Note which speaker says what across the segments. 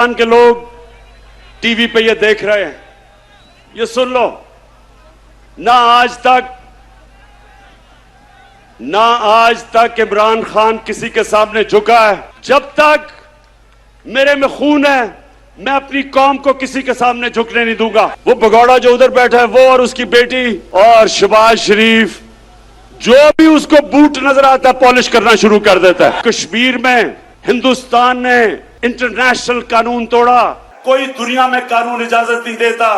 Speaker 1: पाकिस्तान के लोग टीवी पे ये देख रहे हैं, ये सुन लो, ना आज तक इमरान खान किसी के सामने झुका है। जब तक मेरे में खून है, मैं अपनी कौम को किसी के सामने झुकने नहीं दूंगा। वो भगौड़ा जो उधर बैठा है, वो और उसकी बेटी और शहबाज शरीफ, जो भी उसको बूट नजर आता है पॉलिश करना शुरू कर देता है। कश्मीर में हिंदुस्तान ने इंटरनेशनल कानून तोड़ा। कोई दुनिया में कानून इजाजत नहीं देता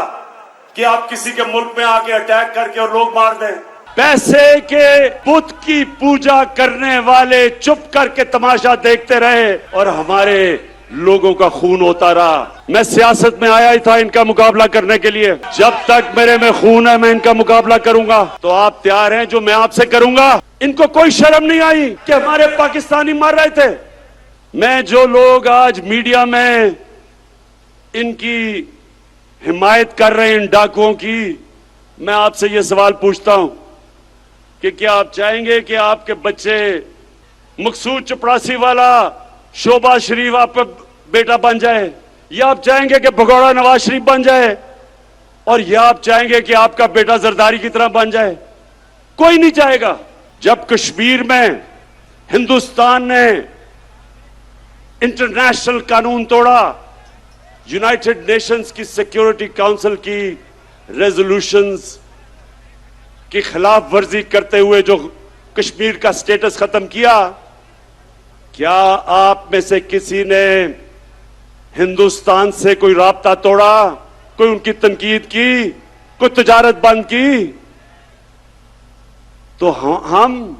Speaker 1: कि आप किसी के मुल्क में आके अटैक करके और लोग मार दें। पैसे के बुत की पूजा करने वाले चुप करके तमाशा देखते रहे और हमारे लोगों का खून होता रहा। मैं सियासत में आया ही था इनका मुकाबला करने के लिए। जब तक मेरे में खून है, मैं इनका मुकाबला करूंगा। तो आप तैयार हैं जो मैं आपसे करूंगा? इनको कोई शर्म नहीं आई कि हमारे पाकिस्तानी मर रहे थे। मैं जो लोग आज मीडिया में इनकी हिमायत कर रहे हैं, इन डाकुओं की, मैं आपसे ये सवाल पूछता हूं कि क्या आप चाहेंगे कि आपके बच्चे मकसूद चपरासी वाला शहबाज शरीफ आपका बेटा बन जाए, या आप चाहेंगे कि भगौड़ा नवाज शरीफ बन जाए, और या आप चाहेंगे कि आपका बेटा जरदारी की तरह बन जाए? कोई नहीं चाहेगा। जब कश्मीर में हिंदुस्तान ने इंटरनेशनल कानून तोड़ा, यूनाइटेड नेशंस की सिक्योरिटी काउंसिल की रेजोल्यूशंस की खिलाफ वर्जी करते हुए जो कश्मीर का स्टेटस खत्म किया, क्या आप में से किसी ने हिंदुस्तान से कोई राब्ता तोड़ा, कोई उनकी तनकीद की, कोई तजारत बंद की? तो हम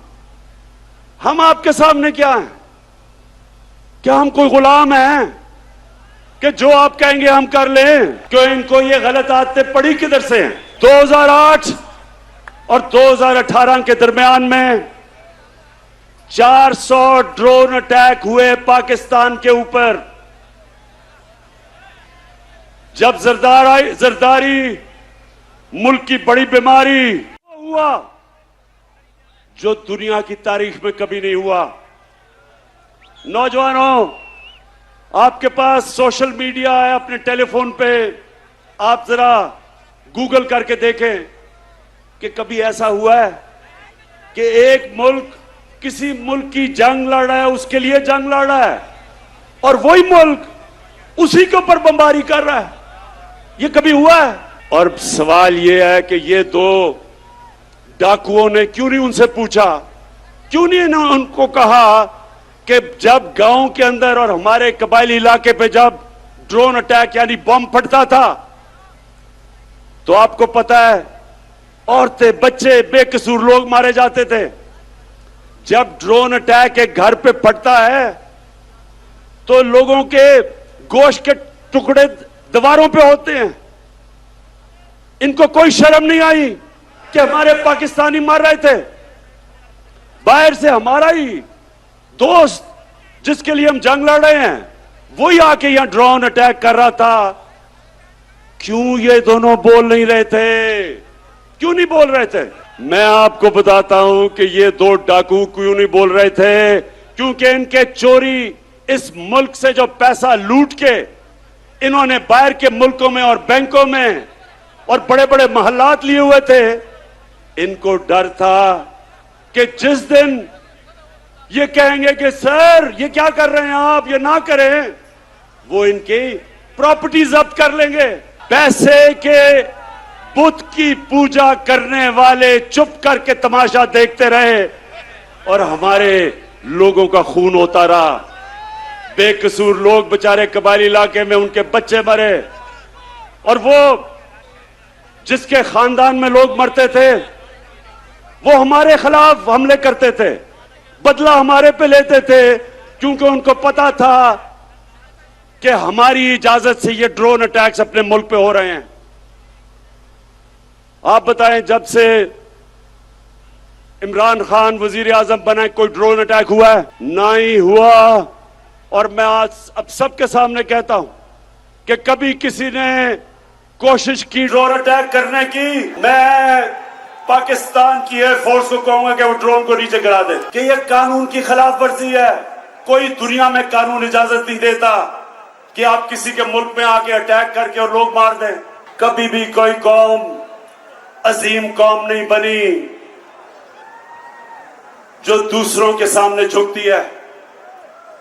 Speaker 1: आपके सामने क्या हैं? क्या हम कोई गुलाम हैं कि जो आप कहेंगे हम कर लें? क्यों इनको ये गलत आदतें पड़ी किधर से हैं? 2008 और 2018 के दरमियान में 400 ड्रोन अटैक हुए पाकिस्तान के ऊपर। जब जरदारी मुल्क की बड़ी बीमारी हुआ जो दुनिया की तारीख में कभी नहीं हुआ। नौजवानों, आपके पास सोशल मीडिया है, अपने टेलीफोन पे आप जरा गूगल करके देखें कि कभी ऐसा हुआ है कि एक मुल्क किसी मुल्क की जंग लड़ रहा है, उसके लिए जंग लड़ रहा है, और वही मुल्क उसी के ऊपर बमबारी कर रहा है? ये कभी हुआ है? और सवाल ये है कि ये दो डाकुओं ने क्यों नहीं उनसे पूछा, क्यों नहीं उनको कहा कि जब गांव के अंदर और हमारे कबायली इलाके पे जब ड्रोन अटैक यानी बम फटता था, तो आपको पता है औरतें, बच्चे, बेकसूर लोग मारे जाते थे। जब ड्रोन अटैक एक घर पे फटता है तो लोगों के गोश्त के टुकड़े दीवारों पे होते हैं। इनको कोई शर्म नहीं आई कि हमारे पाकिस्तानी मर रहे थे? बाहर से हमारा ही दोस्त जिसके लिए हम जंग लड़ रहे हैं, वही आके यहां ड्रोन अटैक कर रहा था। क्यों ये दोनों बोल नहीं रहे थे? क्यों नहीं बोल रहे थे? मैं आपको बताता हूं कि ये दो डाकू क्यों नहीं बोल रहे थे। क्योंकि इनके चोरी, इस मुल्क से जो पैसा लूट के इन्होंने बाहर के मुल्कों में और बैंकों में और बड़े बड़े महल्लात लिए हुए थे, इनको डर था कि जिस दिन ये कहेंगे कि सर ये क्या कर रहे हैं आप, ये ना करें, वो इनकी प्रॉपर्टी जब्त कर लेंगे। पैसे के बुत की पूजा करने वाले चुप करके तमाशा देखते रहे और हमारे लोगों का खून होता रहा। बेकसूर लोग बेचारे कबायली इलाके में, उनके बच्चे मरे, और वो जिसके खानदान में लोग मरते थे वो हमारे खिलाफ हमले करते थे, बदला हमारे पे लेते थे, क्योंकि उनको पता था कि हमारी इजाजत से ये ड्रोन अटैक्स अपने मुल्क पे हो रहे हैं। आप बताएं, जब से इमरान खान वजीर आजम बना, कोई ड्रोन अटैक हुआ है? नहीं हुआ। और मैं आज अब सबके सामने कहता हूं कि कभी किसी ने कोशिश की ड्रोन अटैक करने की, मैं पाकिस्तान की एयरफोर्स को कहूंगा कि वो ड्रोन को नीचे गिरा दे, कि ये कानून की खिलाफ वर्जी है। कोई दुनिया में कानून इजाजत नहीं देता कि आप किसी के मुल्क में आके अटैक करके और लोग मार दें। कभी भी कोई कौम अजीम कौम नहीं बनी जो दूसरों के सामने झुकती है।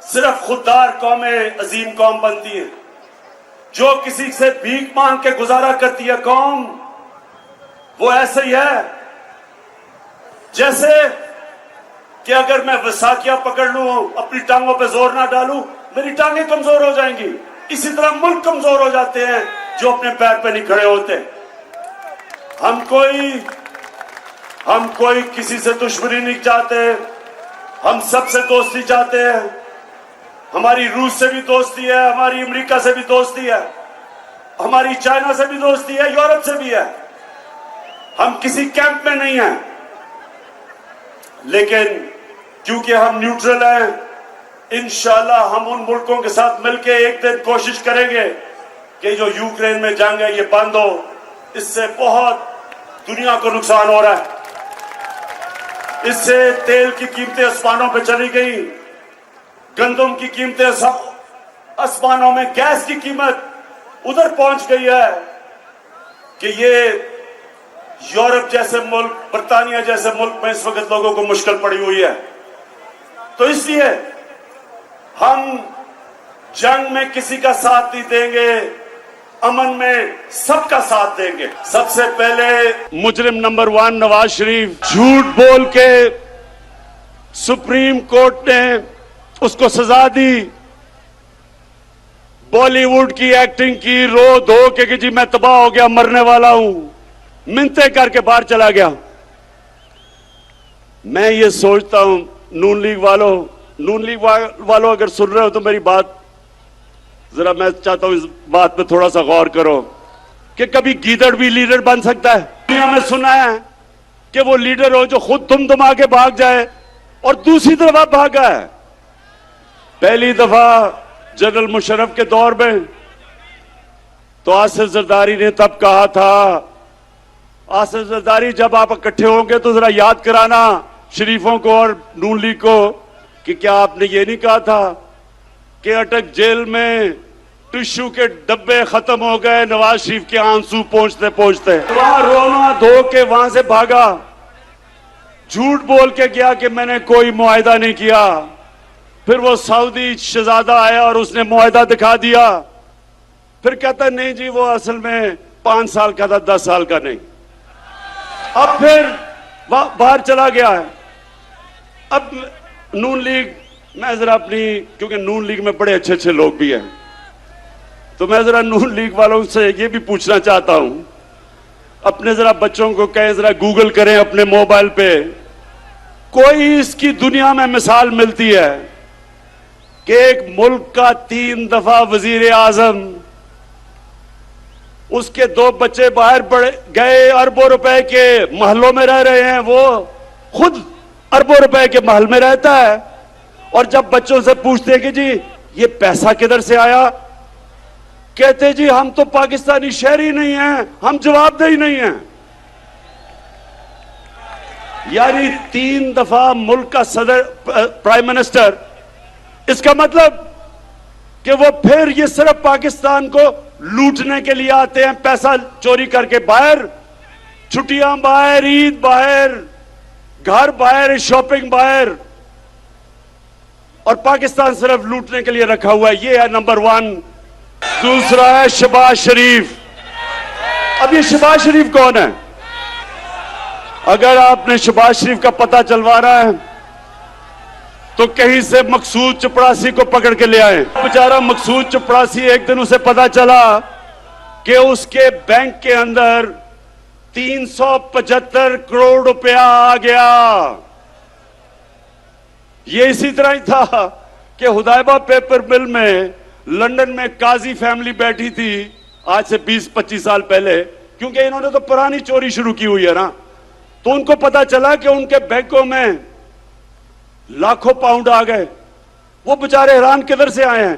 Speaker 1: सिर्फ खुददार कौमें अजीम कौम बनती है। जो किसी से भीख मांग के गुजारा करती है कौम, वो ऐसे ही है जैसे कि अगर मैं वसाखिया पकड़ लूं, अपनी टांगों पे जोर ना डालूं, मेरी टांगें कमजोर हो जाएंगी। इसी तरह मुल्क कमजोर हो जाते हैं जो अपने पैर पे नहीं खड़े होते। हम कोई किसी से दुश्मनी नहीं चाहते, हम सबसे दोस्ती चाहते हैं। हमारी रूस से भी दोस्ती है, हमारी अमेरिका से भी दोस्ती है, हमारी चाइना से भी दोस्ती है, यूरोप से भी है। हम किसी कैंप में नहीं हैं, लेकिन क्योंकि हम न्यूट्रल हैं, इंशाल्लाह हम उन मुल्कों के साथ मिलकर एक दिन कोशिश करेंगे कि जो यूक्रेन में जंग है ये बंद हो। इससे बहुत दुनिया को नुकसान हो रहा है। इससे तेल की कीमतें आसमानों पे चली गई, गंदम की कीमतें आसमानों में, गैस की कीमत उधर पहुंच गई है कि ये यूरोप जैसे मुल्क, बर्तानिया जैसे मुल्क में इस वक्त लोगों को मुश्किल पड़ी हुई है। तो इसलिए हम जंग में किसी का साथ नहीं देंगे, अमन में सबका साथ देंगे। सबसे पहले मुजरिम नंबर 1 नवाज शरीफ, झूठ बोल के सुप्रीम कोर्ट ने उसको सजा दी। बॉलीवुड की एक्टिंग की, रो धो के कि जी मैं तबाह हो गया, मरने वाला हूं, मिन्नतें करके बाहर चला गया। मैं ये सोचता हूं, नून लीग वालों अगर सुन रहे हो तो मेरी बात जरा, मैं चाहता हूं इस बात पे थोड़ा सा गौर करो कि कभी गीदड़ भी लीडर बन सकता है। दुनिया में सुना है कि वो लीडर हो जो खुद दुम आके भाग जाए और दूसरी तरफ भागा है। पहली दफा जनरल मुशर्रफ के दौर में तो आसिफ जरदारी ने तब कहा था, आसिफ जरदारी जब आप इकट्ठे होंगे तो जरा याद कराना शरीफों को और नून लीग को कि क्या आपने ये नहीं कहा था कि अटक जेल में टिश्यू के डब्बे खत्म हो गए नवाज शरीफ के आंसू पहुंचते पहुंचते। वहां रोना धो के वहां से भागा, झूठ बोल के गया कि मैंने कोई मुआहिदा नहीं किया। फिर वो सऊदी शहजादा आया और उसने मुआहिदा दिखा दिया। फिर कहता नहीं जी वो असल में 5 साल का था, 10 साल का नहीं। अब फिर बाहर चला गया है। अब नून लीग, मैं जरा अपनी, क्योंकि नून लीग में बड़े अच्छे अच्छे लोग भी हैं, तो मैं जरा नून लीग वालों से ये भी पूछना चाहता हूं, अपने जरा बच्चों को कहें जरा गूगल करें अपने मोबाइल पे, कोई इसकी दुनिया में मिसाल मिलती है कि एक मुल्क का 3 दफा वजीर आजम, उसके 2 बच्चे बाहर गए, अरबों रुपए के महलों में रह रहे हैं, वो खुद अरबों रुपए के महल में रहता है, और जब बच्चों से पूछते हैं कि जी ये पैसा किधर से आया, कहते जी हम तो पाकिस्तानी शहरी नहीं हैं, हम जवाबदेही नहीं हैं। यानी 3 दफा मुल्क का सदर, प्राइम मिनिस्टर, इसका मतलब कि वो फिर ये सिर्फ पाकिस्तान को लूटने के लिए आते हैं, पैसा चोरी करके बाहर, छुट्टियां बाहर, ईद बाहर, घर बाहर, शॉपिंग बाहर, और पाकिस्तान सिर्फ लूटने के लिए रखा हुआ है। ये है नंबर 1। दूसरा है शहबाज शरीफ। अब ये शहबाज शरीफ कौन है? अगर आपने शहबाज शरीफ का पता चलवाना है तो कहीं से मकसूद चपड़ासी को पकड़ के ले आए। बेचारा मकसूद चपड़ासी, एक दिन उसे पता चला कि उसके बैंक के अंदर 375 करोड़ रुपया आ गया। ये इसी तरह ही था कि हुदैबा पेपर मिल में लंदन में काजी फैमिली बैठी थी आज से 20-25 साल पहले, क्योंकि इन्होंने तो पुरानी चोरी शुरू की हुई है ना, तो उनको पता चला कि उनके बैंकों में लाखों पाउंड आ गए। वो बेचारे हैरान किधर से आए हैं,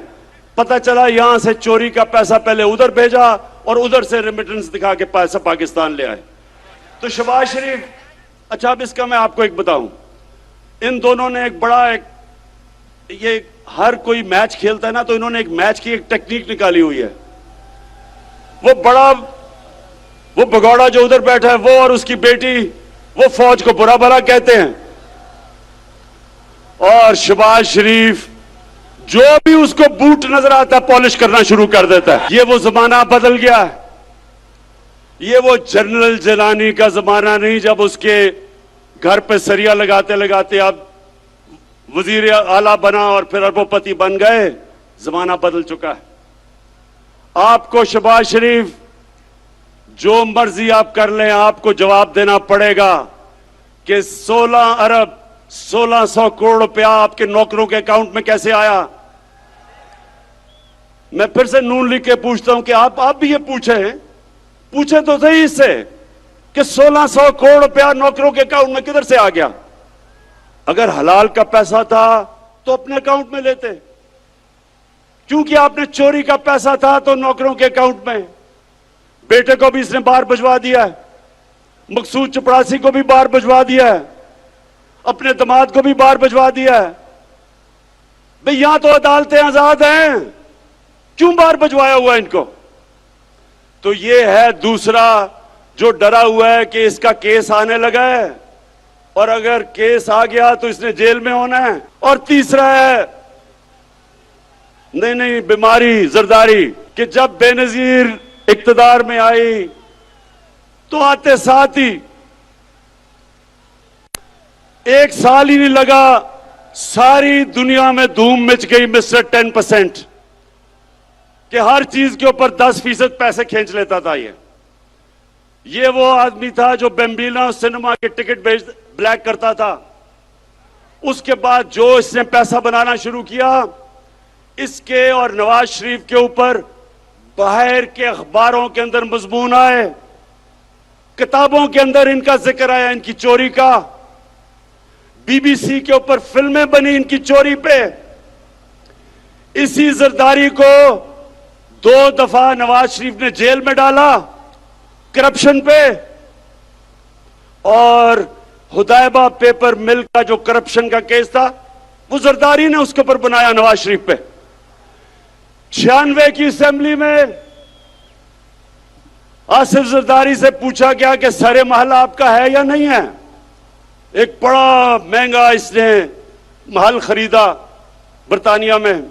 Speaker 1: पता चला यहां से चोरी का पैसा पहले उधर भेजा और उधर से रेमिटेंस दिखा के पैसा पाकिस्तान ले आए। तो शहबाज शरीफ, अच्छा अब इसका मैं आपको एक बताऊं, इन दोनों ने एक बड़ा ये हर कोई मैच खेलता है ना, तो इन्होंने एक मैच की एक टेक्निक निकाली हुई है। वो भगौड़ा जो उधर बैठा है, वो और उसकी बेटी, वो फौज को बुरा भला कहते हैं, और शहबाज शरीफ जो भी उसको बूट नजर आता है पॉलिश करना शुरू कर देता है। ये वो जमाना बदल गया है। ये वो जनरल जिलानी का जमाना नहीं, जब उसके घर पे सरिया लगाते लगाते अब वजीर आला बना और फिर अरबोपति बन गए। जमाना बदल चुका है। आपको शहबाज शरीफ जो मर्जी आप कर लें, आपको जवाब देना पड़ेगा कि 16 अरब 1600 करोड़ रुपया आपके नौकरों के अकाउंट में कैसे आया। मैं फिर से नून लिख के पूछता हूं कि आप भी ये पूछे तो सही इससे कि 1600 करोड़ रुपया नौकरों के अकाउंट में किधर से आ गया। अगर हलाल का पैसा था तो अपने अकाउंट में लेते, क्योंकि आपने चोरी का पैसा था तो नौकरों के अकाउंट में। बेटे को भी इसने बाहर भिजवा दिया है, मकसूद चपरासी को भी बाहर भिजवा दिया है, अपने दामाद को भी बाहर भिजवा दिया है। भाई यहां तो अदालतें आजाद हैं, क्यों बाहर भिजवाया हुआ इनको? तो ये है दूसरा जो डरा हुआ है कि इसका केस आने लगा है और अगर केस आ गया तो इसने जेल में होना है। और तीसरा है नहीं बीमारी जरदारी, कि जब बेनजीर इक्तदार में आई तो आते साथ ही 1 साल ही नहीं लगा, सारी दुनिया में धूम मच गई मिस्टर 10%, कि हर चीज के ऊपर 10% पैसे खींच लेता था। ये वो आदमी था जो बेम्बिना सिनेमा के टिकट ब्लैक करता था। उसके बाद जो इसने पैसा बनाना शुरू किया, इसके और नवाज शरीफ के ऊपर बाहर के अखबारों के अंदर मजमून आए, किताबों के अंदर इनका जिक्र आया, इनकी चोरी का। बीबीसी के ऊपर फिल्में बनी इनकी चोरी पे। इसी जरदारी को 2 दफा नवाज शरीफ ने जेल में डाला करप्शन पे, और हुदैबा पेपर मिल का जो करप्शन का केस था वो जरदारी ने उसके ऊपर बनाया नवाज शरीफ पे। 96 की असेंबली में आसिफ जरदारी से पूछा गया कि सरे महल आपका है या नहीं है। एक बड़ा महंगा इसने महल खरीदा बर्तानिया में।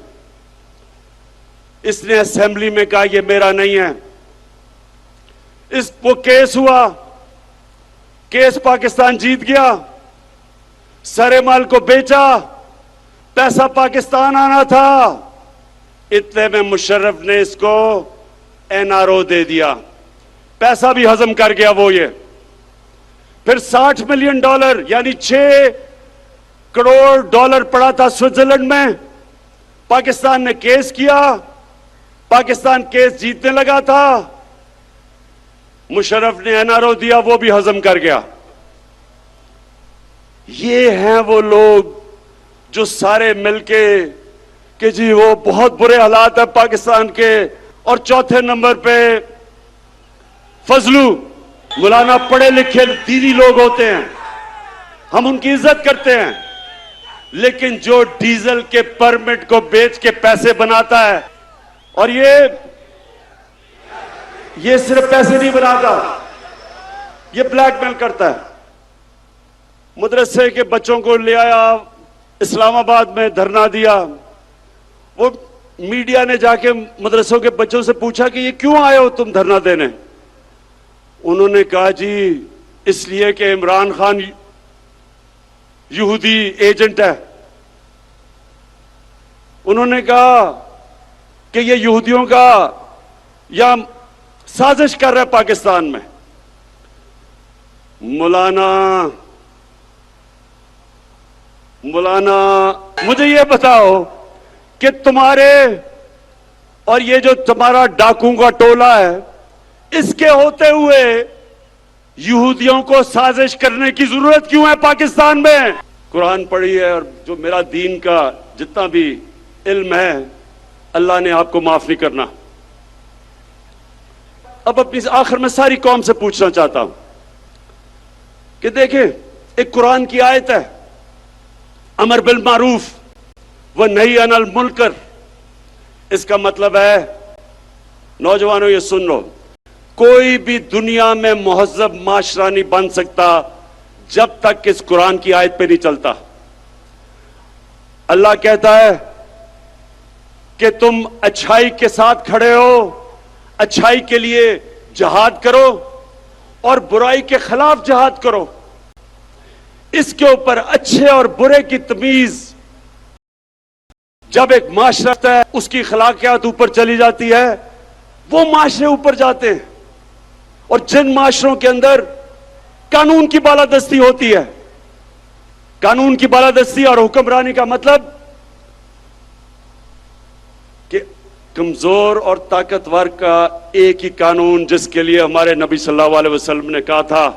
Speaker 1: इसने असेंबली में कहा यह मेरा नहीं है। वो केस हुआ, केस पाकिस्तान जीत गया, सरे महल को बेचा, पैसा पाकिस्तान आना था। इतने में मुशर्रफ ने इसको एनआरओ दे दिया, पैसा भी हजम कर गया वो। ये फिर $60 मिलियन यानी $6 करोड़ पड़ा था स्विट्जरलैंड में। पाकिस्तान ने केस किया, पाकिस्तान केस जीतने लगा था, मुशर्रफ ने एनआरओ दिया, वो भी हजम कर गया। ये हैं वो लोग जो सारे मिलके कि जी वो बहुत बुरे हालात है पाकिस्तान के। और चौथे नंबर पे फजलू मौलाना, पढ़े लिखे दीनी लोग होते हैं, हम उनकी इज्जत करते हैं, लेकिन जो डीजल के परमिट को बेच के पैसे बनाता है, और ये सिर्फ पैसे नहीं बनाता, ये ब्लैकमेल करता है। मदरसे के बच्चों को ले आया, इस्लामाबाद में धरना दिया। वो मीडिया ने जाके मदरसों के बच्चों से पूछा कि ये क्यों आए हो तुम धरना देने। उन्होंने कहा जी इसलिए कि इमरान खान यहूदी एजेंट है। उन्होंने कहा कि ये यहूदियों का या साजिश कर रहा है पाकिस्तान में। मौलाना मुझे ये बताओ कि तुम्हारे और ये जो तुम्हारा डाकुओं का टोला है, इसके होते हुए यहूदियों को साजिश करने की जरूरत क्यों है पाकिस्तान में? कुरान पढ़ी है और जो मेरा दीन का जितना भी इल्म है, अल्लाह ने आपको माफ नहीं करना। अब अपनी आखिर में सारी कौम से पूछना चाहता हूं कि देखें, एक कुरान की आयत है, अमर बिल मारूफ वह नहीं अनल मुनकर। इसका मतलब है, नौजवानों ये सुन लो, कोई भी दुनिया में मुहज्जब माशरा नहीं बन सकता जब तक इस कुरान की आयत पे नहीं चलता। अल्लाह कहता है कि तुम अच्छाई के साथ खड़े हो, अच्छाई के लिए जहाद करो और बुराई के खिलाफ जहाद करो। इसके ऊपर अच्छे और बुरे की तमीज जब एक माशरा है, उसकी अखलाकियात ऊपर चली जाती है, वो माशरे ऊपर जाते हैं। और जिन माशरों के अंदर कानून की बालादस्ती होती है, कानून की बालादस्ती और हुक्मरानी का मतलब कि कमजोर और ताकतवर का एक ही कानून, जिसके लिए हमारे नबी सल्लल्लाहु अलैहि वसल्लम ने कहा था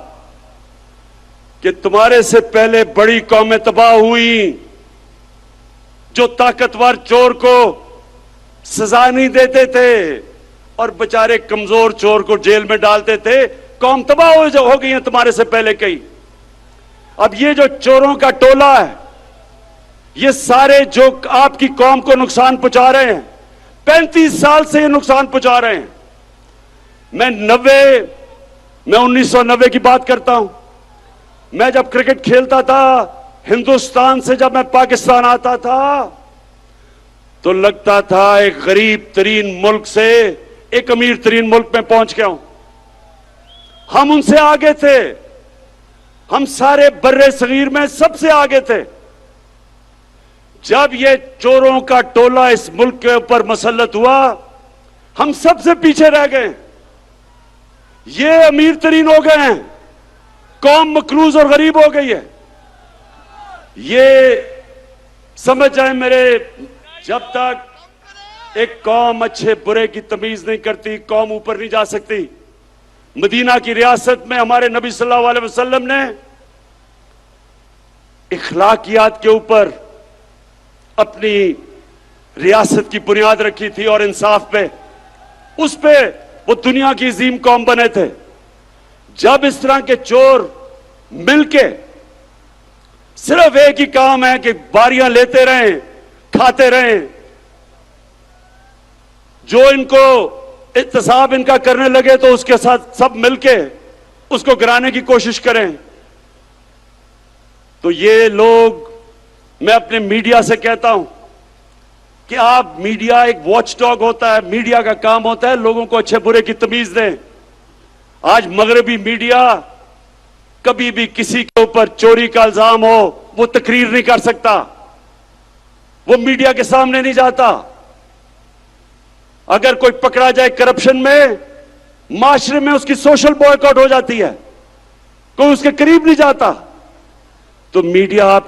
Speaker 1: कि तुम्हारे से पहले बड़ी कौमें तबाह हुई जो ताकतवर चोर को सजा नहीं देते थे और बेचारे कमजोर चोर को जेल में डालते थे। कौम तबाह हो गई है तुम्हारे से पहले कई। अब ये जो चोरों का टोला है, ये सारे जो आपकी कौम को नुकसान पहुंचा रहे हैं, 35 साल से ये नुकसान पहुंचा रहे हैं। मैं 1990 की बात करता हूं। मैं जब क्रिकेट खेलता था, हिंदुस्तान से जब मैं पाकिस्तान आता था, तो लगता था एक गरीब तरीन मुल्क से एक अमीर तरीन मुल्क में पहुंच गया हूं। हम उनसे आगे थे, हम सारे बर्रे सगीर में सबसे आगे थे। जब ये चोरों का टोला इस मुल्क के ऊपर मसल्लत हुआ, हम सबसे पीछे रह गए। ये अमीर तरीन हो गए हैं, कौम मकरूज और गरीब हो गई है। ये समझ जाए मेरे, जब तक एक कौम अच्छे बुरे की तमीज नहीं करती, कौम ऊपर नहीं जा सकती। मदीना की रियासत में हमारे नबी सल्लल्लाहु अलैहि वसल्लम ने इखलाकियात के ऊपर अपनी रियासत की बुनियाद रखी थी और इंसाफ पे, उस पे वो दुनिया की अजीम कौम बने थे। जब इस तरह के चोर मिलके सिर्फ एक ही काम है कि बारियां लेते रहें, खाते रहें, जो इनको इत्तेसाब इनका करने लगे तो उसके साथ सब मिलके उसको गिराने की कोशिश करें, तो ये लोग, मैं अपने मीडिया से कहता हूं कि आप, मीडिया एक वॉचडॉग होता है, मीडिया का काम होता है लोगों को अच्छे बुरे की तमीज दें। आज मगरबी मीडिया कभी भी किसी के ऊपर चोरी का इल्जाम हो, वो तकरीर नहीं कर सकता, वो मीडिया के सामने नहीं जाता। अगर कोई पकड़ा जाए करप्शन में, माशरे में उसकी सोशल बॉयकॉट हो जाती है, कोई उसके करीब नहीं जाता। तो मीडिया आप